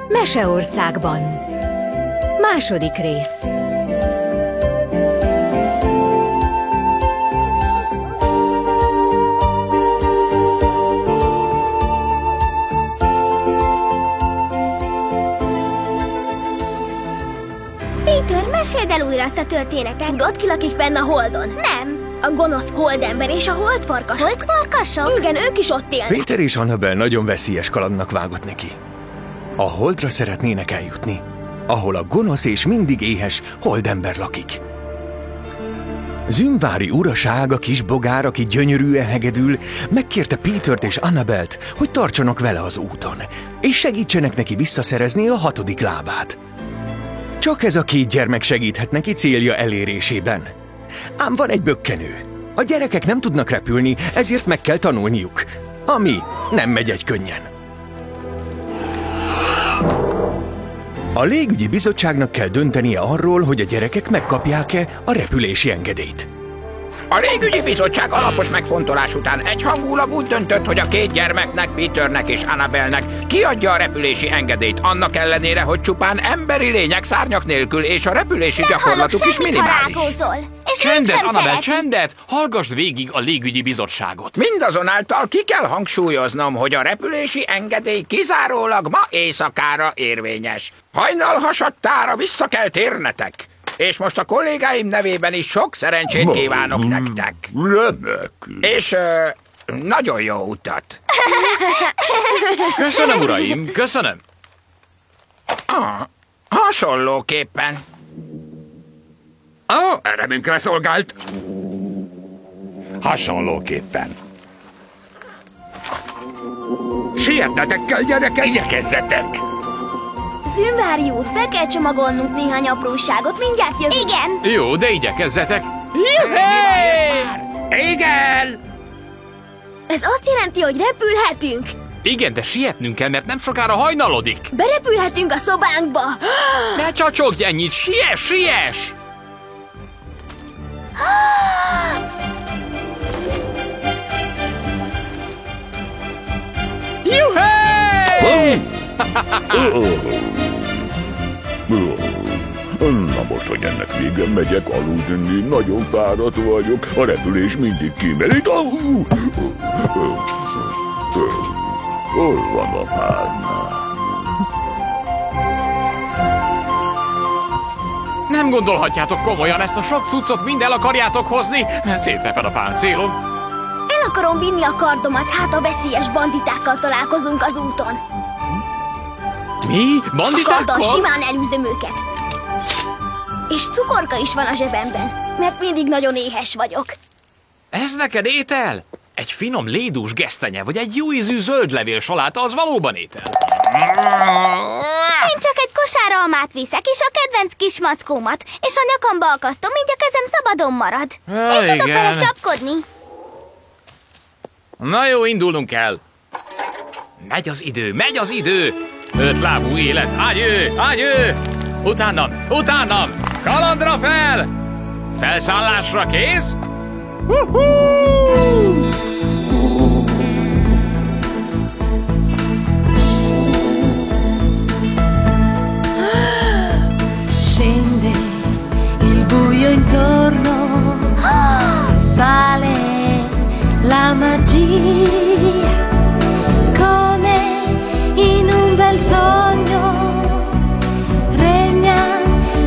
Meseországban. Második rész. Peter, meséld el újra azt a történetet. Tudod, ki lakik benn a Holdon? Nem. A gonosz holdember és a holdfarkasok. Holdfarkasok? Igen, ők is ott élnek. Peter és Annabel nagyon veszélyes kalandnak vágott neki. A Holdra szeretnének eljutni, ahol a gonosz és mindig éhes holdember lakik. Zümvári uraság, a kis bogár, aki gyönyörűen hegedül, megkérte Petert és Annabelt, hogy tartsanak vele az úton, és segítsenek neki visszaszerezni a 6. lábát. Csak ez a 2 gyermek segíthet neki célja elérésében. Ám van egy bökkenő. A gyerekek nem tudnak repülni, ezért meg kell tanulniuk, ami nem megy egy könnyen. A légügyi bizottságnak kell döntenie arról, hogy a gyerekek megkapják-e a repülési engedélyt. A légügyi bizottság alapos megfontolás után egyhangulag úgy döntött, hogy a 2 gyermeknek, Peternek és Annabelnek kiadja a repülési engedélyt, annak ellenére, hogy csupán emberi lények szárnyak nélkül, és a repülési gyakorlatuk is minimális. Csendet, Annabel, csendet! Hallgassd végig a légügyi bizottságot. Mindazonáltal ki kell hangsúlyoznom, hogy a repülési engedély kizárólag ma éjszakára érvényes. Hajnal hasadtára vissza kell térnetek. És most a kollégáim nevében is sok szerencsét kívánok nektek. Remekül. És nagyon jó utat. Köszönöm, uraim, köszönöm. Hasonlóképpen. Örömünkre szolgált. Hasonlóképpen. Sietnetek kell, gyerekek! Igyekezzetek! Zümvári úr, be kell csomagolnunk néhány apróságot, mindjárt jövünk. Igen. Jó, de igyekezzetek. Igen! Ez azt jelenti, hogy repülhetünk. Igen, de sietnünk kell, mert nem sokára hajnalodik. Berepülhetünk a szobánkba. Ne csacsogj ennyit, siess! Juhé! Na most, hogy ennek vége, megyek aludni, nagyon fáradt vagyok, a repülés mindig kimerít. Hol van a párna? Nem gondolhatjátok komolyan, ezt a sok cuccot mind el akarjátok hozni? Szétreped a páncélom. El akarom vinni a kardomat, hát a veszélyes banditákkal találkozunk az úton. Mi? Banditákkal? A karddal simán elűzöm őket. És cukorka is van a zsebemben, mert mindig nagyon éhes vagyok. Ez neked étel? Egy finom lédús gesztenye, vagy egy jó ízű zöldlevél saláta, az valóban étel? Én csak egy kosár almát viszek, és a kedvenc kis mackómat, és a nyakamba akasztom, így a kezem szabadon marad. És tudok vele csapkodni. Na jó, indulnunk kell. Megy az idő! 5 lábú élet, ágyő! Utánam! Kalandra fel! Felszállásra kész? Scende il buio intorno, sale la magia, come in un bel sogno regna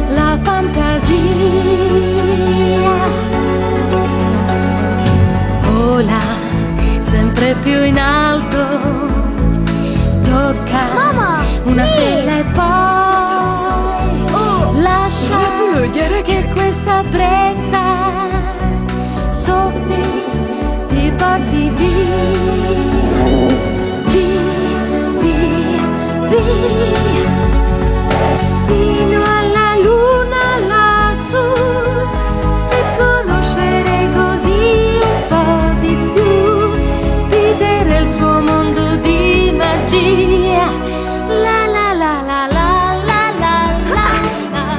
la fantasia. Vola sempre più in alto, tocca una stella e poi lascia che questa brezza soffi, ti porti via, fino alla luna lassù, e conoscere così un po' di più Peter e il suo mondo di magia. La la la la la la la la.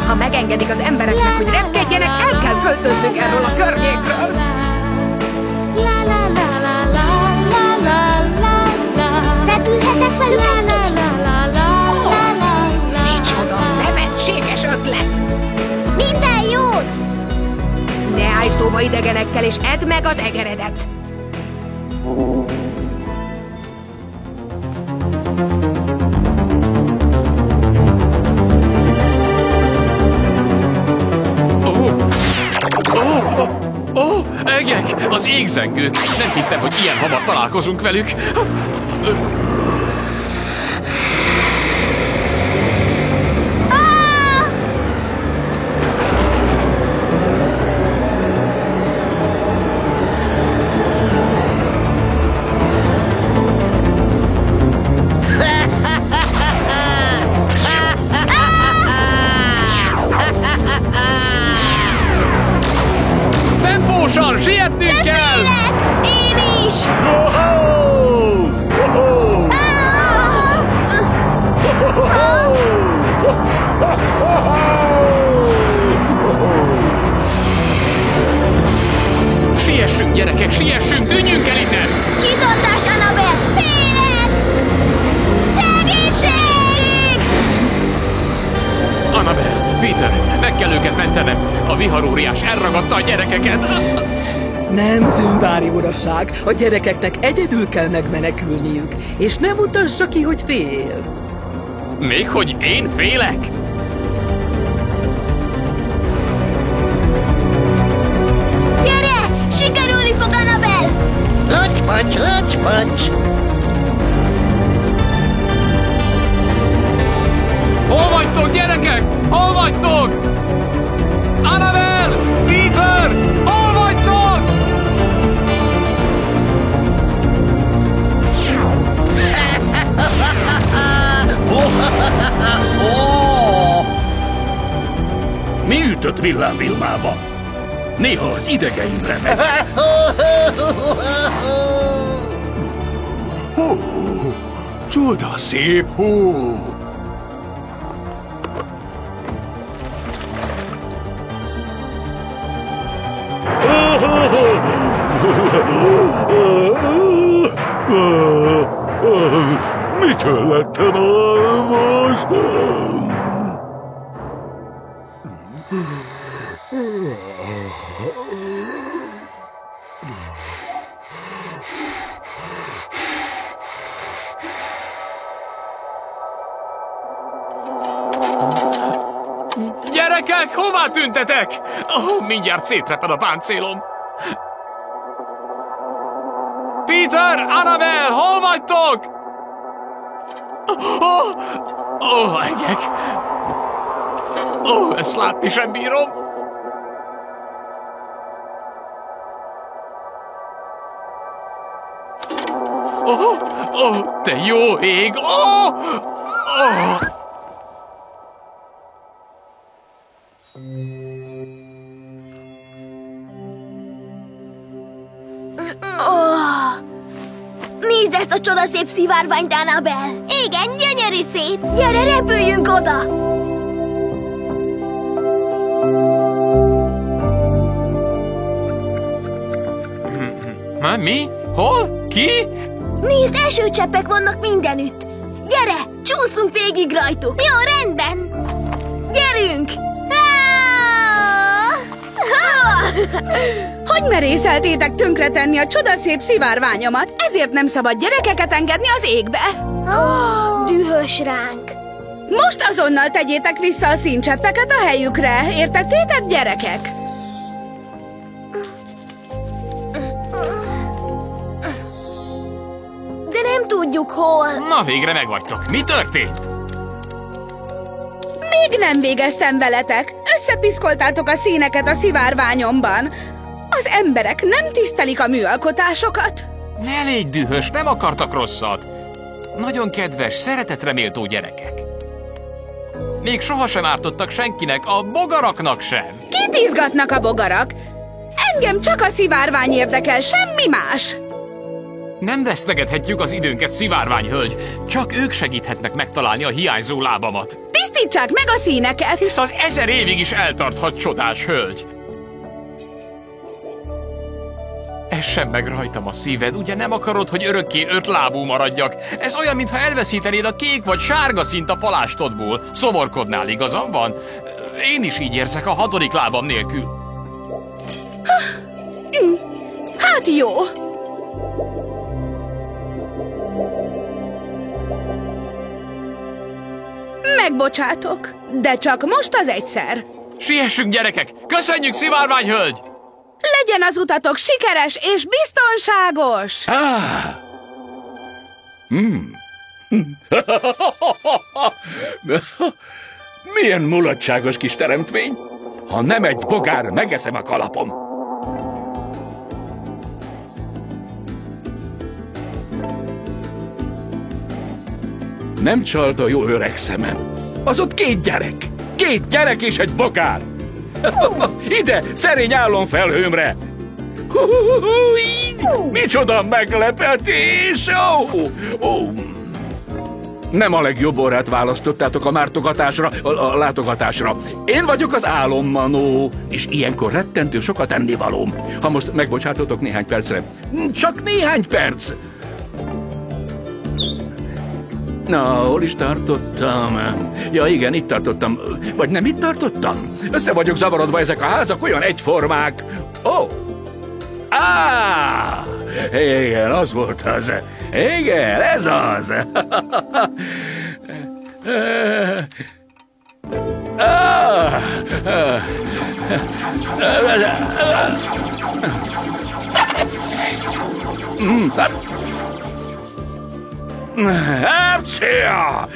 Ha megengedik az embereknek, hogy repkedjenek, el kell költöznünk erről a környékről. Repülhetek velük egy kicsit? ötlet! Minden jót! Ne állj szóba idegenekkel, és edd meg az egeredet! Egek! Az égzengők! Nem hittem, hogy ilyen hamar találkozunk velük! Tempósan! Sietnünk kell! Én is! Siessünk, gyerekek, siessünk! Tűnjünk el innen! Kitartás, Annabel! Félek! Segítség! Annabel, Peter, meg kell őket mentenem! A viharóriás elragadta a gyerekeket! Nem, Zűnvári uraság, a gyerekeknek egyedül kell megmenekülniük, és nem utassa ki, hogy fél. Még hogy én félek? Gyere! Sikerülni fog, Annabel! Lacs-pacs, lacs-pacs! Hol vagytok, gyerekek? Hol vagytok? Annabel! Peter! Hol vagytok? Mi ütött Villám Vilmába? Néha az idegeimre megy. Csoda szép hó! Mitől lettem almos? Gyerekek, hová tűntetek? Mindjárt szétreped a páncélom. Peter, Annabel, hol vagytok? Egek. Ezt látni sem bírom. Te jó ég! Nézd ezt a csodaszép szivárványt, Annabel! Igen, gyönyörű szép! Gyere, repüljünk oda! Mi? Hol? Ki? Nézd, esőcseppek vannak mindenütt! Gyere, csúszunk végig rajtuk! Jó, rendben! Gyerünk! Hogy merészeltétek tönkretenni a csodaszép szivárványomat? Ezért nem szabad gyerekeket engedni az égbe. Dühös ránk. Most azonnal tegyétek vissza a színcseppeket a helyükre. Értettétek, gyerekek? De nem tudjuk hol. Na, végre megvagytok. Mi történt? Még nem végeztem veletek. Összepiszkoltátok a színeket a szivárványomban. Az emberek nem tisztelik a műalkotásokat. Ne légy dühös, nem akartak rosszat. Nagyon kedves, szeretetre méltó gyerekek. Még sohasem ártottak senkinek, a bogaraknak sem. Kit izgatnak a bogarak? Engem csak a szivárvány érdekel, semmi más. Nem vesztegethetjük az időnket, szivárványhölgy. Csak ők segíthetnek megtalálni a hiányzó lábamat. Tisztítsák meg a színeket! Hisz az 1000 évig is eltarthat, csodás hölgy. Essen meg rajtam a szíved, ugye nem akarod, hogy örökké 5 lábú maradjak? Ez olyan, mintha elveszítenéd a kék vagy sárga színt a palástodból. Szomorkodnál, igazam van? Én is így érzek a 6. lábam nélkül. Hát jó. Megbocsátok, de csak most az egyszer. Siessünk, gyerekek! Köszönjük, szivárványhölgy! Legyen az utatok sikeres és biztonságos! Milyen mulatságos kis teremtmény! Ha nem egy bogár, megeszem a kalapom! Nem csalt a jó öreg szemem. Az ott 2 gyerek. 2 gyerek és egy bogár. Ide, szerény álomfelhőmre! Micsoda meglepetés! Nem a legjobb órát választottátok a a látogatásra. Én vagyok az álommanó, és ilyenkor rettentő sokat ennivalóm. Ha most megbocsátotok néhány percre. Csak néhány perc! Na, hol is tartottam? Ja, igen, itt tartottam. Vagy nem itt tartottam? Össze vagyok zavarodva, ezek a házak olyan egyformák. Igen, az volt az. Igen, ez az. Hercia!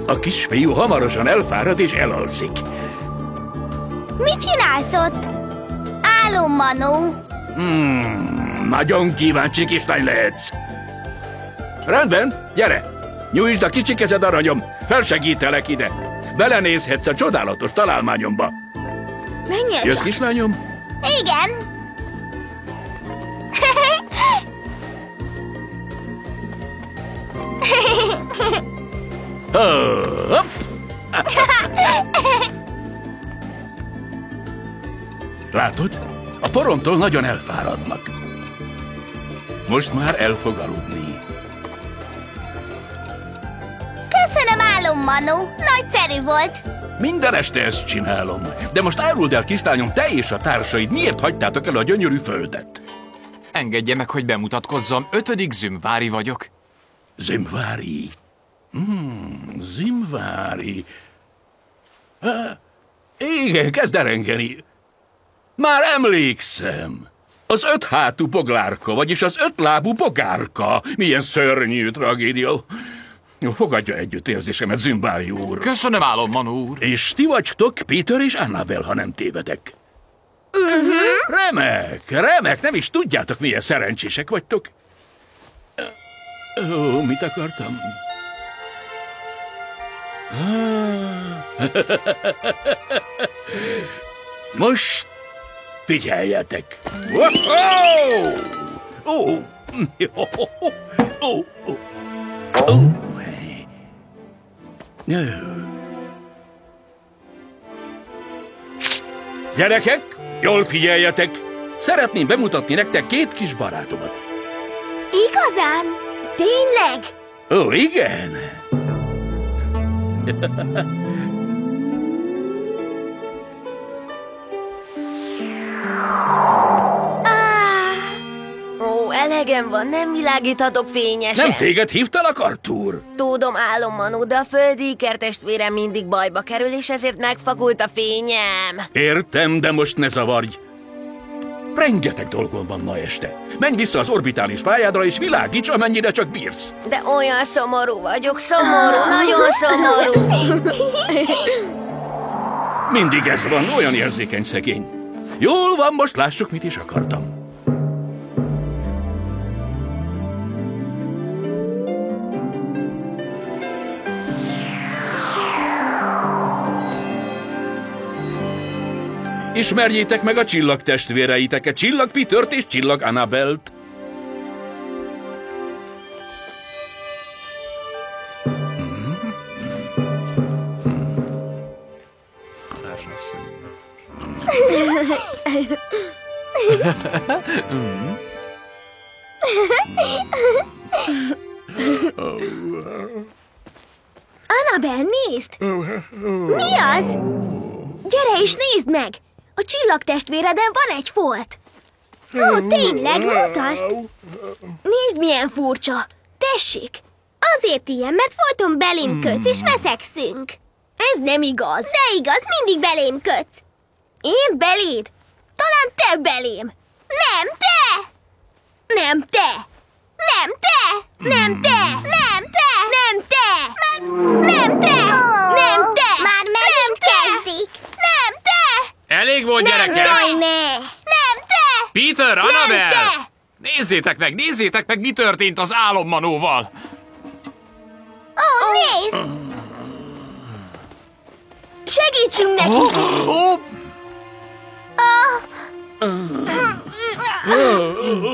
A kisfiú hamarosan elfárad és elalszik. Mit csinálsz ott? Álommanó. Nagyon kíváncsi kislány lehetsz. Rendben, gyere! Nyújtsd a kicsi kezed, aranyom! Felsegítelek ide! Belenézhetsz a csodálatos találmányomba. Menjél Jössz, csak. kislányom? Igen. Hopp! Látod? A poromtól nagyon elfáradnak. Most már el fog aludni. Köszönöm, álommanó. Nagyszerű volt. Minden este ezt csinálom. De most áruld el, kislányom, te és a társaid miért hagytátok el a gyönyörű földet? Engedje meg, hogy bemutatkozzam. 5. Zümvári vagyok. Zümvári? Zümvári. Igen, kezd derengeni. Már emlékszem. Az 5 hátú boglárka, vagyis az 5 lábú bogárka. Milyen szörnyű tragédia. Fogadja együttérzésemet, Zümvári úr. Köszönöm, álommanó úr. És ti vagytok Peter és Annabel, ha nem tévedek. Remek, nem is tudjátok, milyen szerencsések vagytok. Mit akartam? Most figyeljetek! Gyerekek, jól figyeljetek! Szeretném bemutatni nektek 2 kis barátomat. Igazán? Tényleg? Ó, igen! Elegem van, nem világíthatok fényesen. Nem téged hívtalak, Arthur? Tudom, álommanó, de a földi ikertestvérem mindig bajba kerül, és ezért megfakult a fényem. Értem, de most ne zavarj. Rengeteg dolgom van ma este. Menj vissza az orbitális pályádra, és világíts, amennyire csak bírsz. De olyan szomorú vagyok, nagyon szomorú. Mindig ez van, olyan érzékeny szegény. Jól van, most lássuk, mit is akartam. Ismerjétek meg a csillagtestvéreiteket, Csillag Petert és Csillag Annabelt. Annabel, nézd! Mi az? Gyere és nézd meg! A csillagtestvéreden van egy folt. Ó, tényleg, mutasd! Nézd, milyen furcsa! Tessék! Azért ilyen, mert folyton belém kötsz, és veszekszünk. Ez nem igaz. De igaz, mindig belém kötsz. Én beléd? Talán te belém. Nem, te! Nem te! Nem, te! Nem te! Nem, te! Nem te! Nem, te! Nem te! Már megint kezdik. Nem, te! Elég volt, gyerekek! Ne! Nem, te! Peter, Annabel! te! Nézzétek meg, mi történt az álommanóval! Ó, nézd! Segítsünk neki!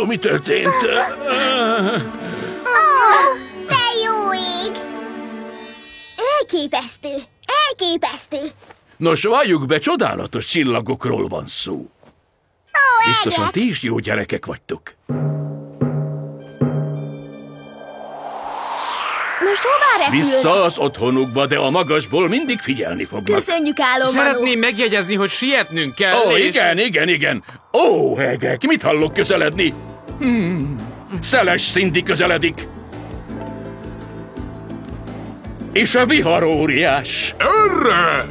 Mi történt? De jó ég! Elképesztő! Elképesztő! Nos, valljuk be, csodálatos csillagokról van szó. Biztosan ti is jó gyerekek vagytok. Most hová repülünk? Vissza az otthonukba, de a magasból mindig figyelni fognak. Köszönjük, álommanó! Szeretném megjegyezni, hogy sietnünk kell, Ó, és... igen. Ó, hegek, mit hallok közeledni? Szeles Cindy közeledik. És a vihar óriás. Erre!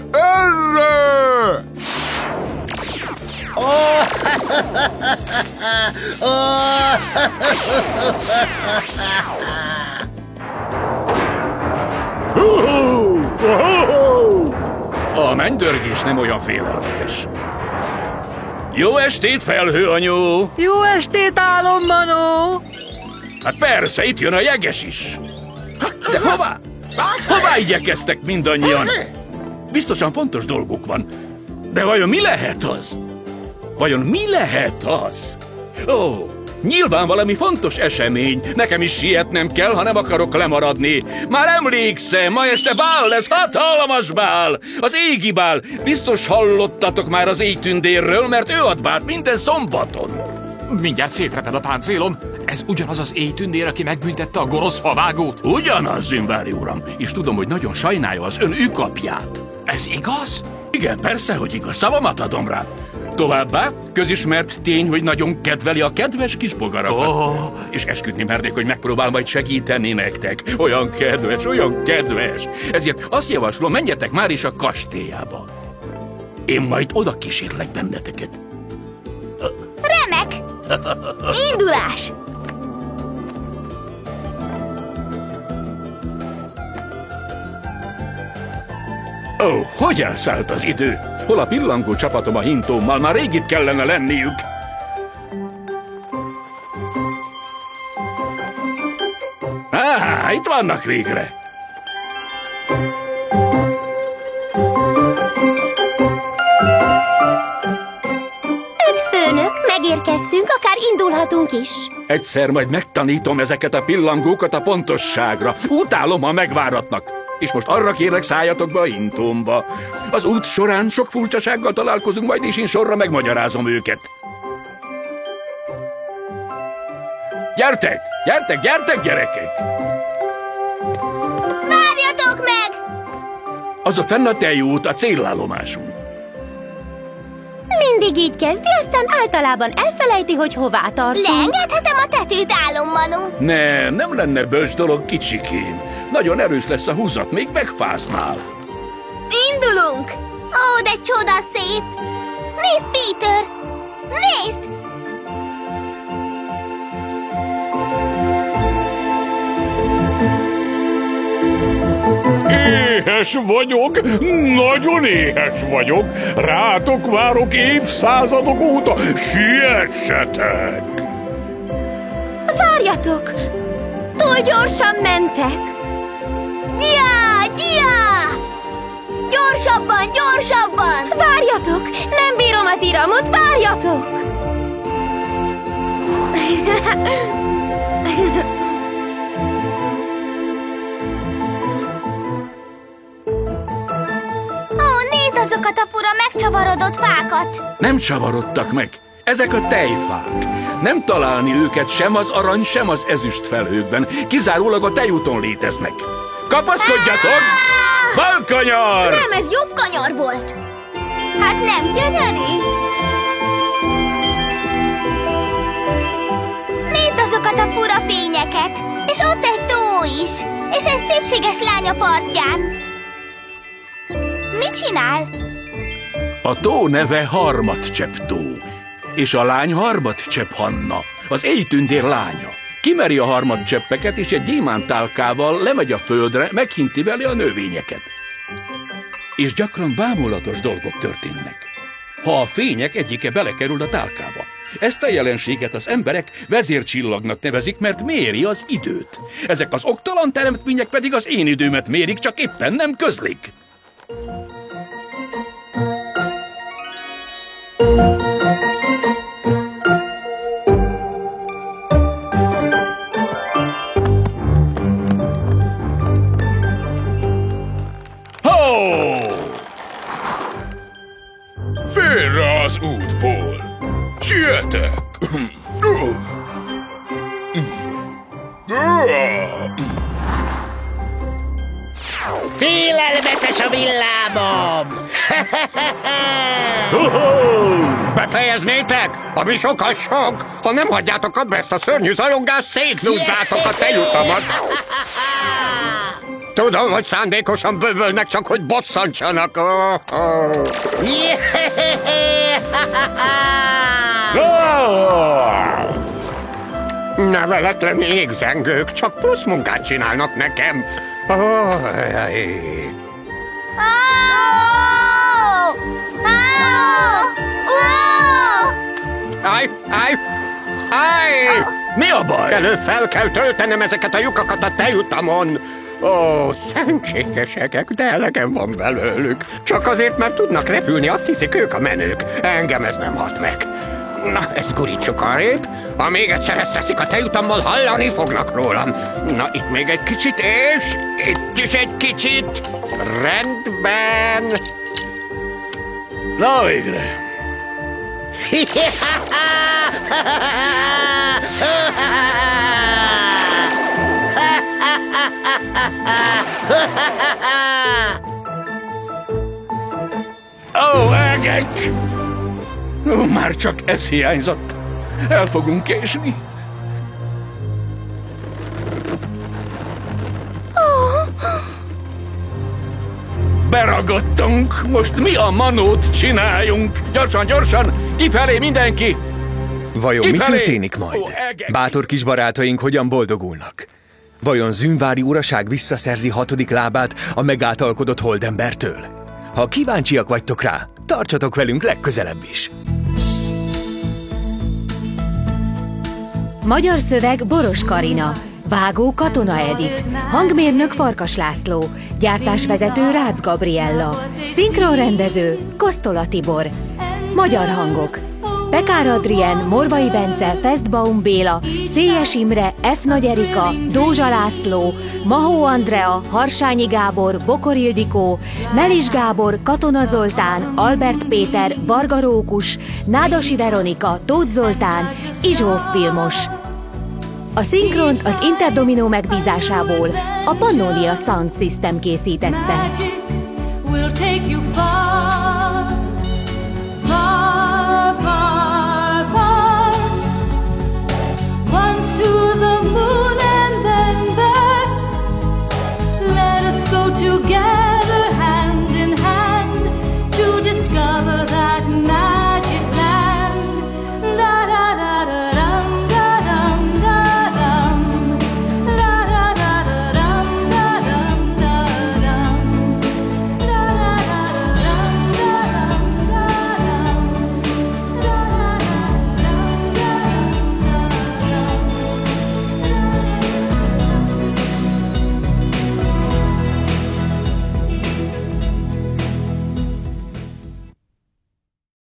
A mennydörgés nem olyan félelmetes. Jó estét, felhőanyó! Jó estét, álommanó! Hát persze, itt jön a jeges is. De hová? Hová igyekeztek mindannyian? Biztosan fontos dolguk van. De vajon mi lehet az? Ó, nyilván valami fontos esemény. Nekem is sietnem kell, ha nem akarok lemaradni. Már emlékszem, ma este bál lesz, hatalmas bál. Az égi bál. Biztos hallottatok már az éjtündérről, mert ő ad bált minden szombaton. Mindjárt szétreped a páncélom. Ez ugyanaz az éjtündér, aki megbüntette a gonosz favágót? Ugyanaz, Zümvári uram. És tudom, hogy nagyon sajnálja az ön ükapját. Ez igaz? Igen, persze, hogy igaz. Szavamat adom rá. Továbbá közismert tény, hogy nagyon kedveli a kedves kis bogarakat. És esküdni mernék, hogy megpróbál majd segíteni nektek. Olyan kedves. Ezért azt javaslom, menjetek már is a kastélyába. Én majd oda kísérlek benneteket. Remek! Indulás! Ó, hogy elszállt az idő? Hol a pillangó csapatom a hintómmal? Már rég itt kellene lenniük. Itt vannak végre. Főnök, megérkeztünk, akár indulhatunk is. Egyszer majd megtanítom ezeket a pillangókat a pontosságra. Utálom, ha megváratnak. És most arra kérlek, szálljatok be a hintómba. Az út során sok furcsasággal találkozunk majd, és én sorra megmagyarázom őket. Gyertek, gyerekek! Várjatok meg! Az ott fenn a tejút, a célállomásunk. Mindig így kezdi, aztán általában elfelejti, hogy hová tartunk. Leengedhetem a tetőt, álommanó? Nem lenne bölcs dolog kicsikén. Nagyon erős lesz a húzat, még megfáznál. Indulunk! Ó, de csoda szép! Nézd, Peter! Nézd! Éhes vagyok, nagyon éhes vagyok. Rátok várok évszázadok óta, siessetek! Várjatok! Túl gyorsan mentek! Gyia! Gyorsabban! Várjatok! Nem bírom az iramot, várjatok! Ó, nézd, azok azokat a fura megcsavarodott fákat? Nem csavarodtak meg. Ezek a tejfák. Nem találni őket sem az arany, sem az ezüst felhőkben. Kizárólag a tejúton léteznek. Kapaszkodjatok! Bal kanyar! Nem, ez jobb kanyar volt. Hát nem gyönyörű? Nézd azokat a fura fényeket! És ott egy tó is! És egy szépséges lány a partján! Mit csinál? A tó neve Harmadcsepp tó, és a lány Harmadcsepp Hanna, az éjtündér lánya. Kimeri a harmadcseppeket, és egy gyémántálkával lemegy a földre, meghinti vele a növényeket. És gyakran bámulatos dolgok történnek, ha a fények egyike belekerül a tálkába. Ezt a jelenséget az emberek vezércsillagnak nevezik, mert méri az időt. Ezek az oktalan teremtmények pedig az én időmet mérik, csak éppen nem közlik. Félre az útból! Sietek! Félelmetes a villámom! Befejeznétek? Ami sokkal sok! Ha nem hagyjátok abba ezt a szörnyű zajongást, szétzúzzátok a tejutamat! Tudom, hogy szándékosan bővölnek, csak hogy bosszantsanak. Neveletlen égzengők, csak plusz munkát csinálnak nekem. Állj! Mi a baj? Fel kell töltenem ezeket a lyukakat a tejutamon. Ó, szentségesek, de elegem van belőlük. Csak azért, mert tudnak repülni, azt hiszik ők a menők. Engem ez nem hat meg. Na, ezt gurítsuk arrébb. Ha még egyszer ezt teszik a tejutammal, hallani fognak rólam. Na, itt még egy kicsit, és itt is egy kicsit. Rendben. Na, végre. Ó, engedj! Már csak ez hiányzott. El fogunk késni. Beragadtunk. Most mi a manót csináljunk? Gyorsan, gyorsan! Kifelé mindenki! Vajon Kifelé! mi történik majd? Bátor kis barátaink hogyan boldogulnak? Vajon Zünvári uraság visszaszerzi 6. lábát a megáltalkodott holdembertől? Ha kíváncsiak vagytok rá, tartsatok velünk legközelebb is! Magyar szöveg Boros Karina, vágó Katona Edit, hangmérnök Farkas László, gyártásvezető Rácz Gabriella, szinkronrendező Kosztola Tibor, magyar hangok Pekár Adrien, Morvai Bence, Festbaum Béla, Szélyes Imre, F. Nagy Erika, Dózsa László, Mahó Andrea, Harsányi Gábor, Bokor Ildikó, Melis Gábor, Katona Zoltán, Albert Péter, Varga Rókus, Nádasi Veronika, Tóth Zoltán, Izsóf Vilmos. A szinkront az Interdomino megbízásából a Pannonia Sound System készítette. To the moon and then back. Let us go together.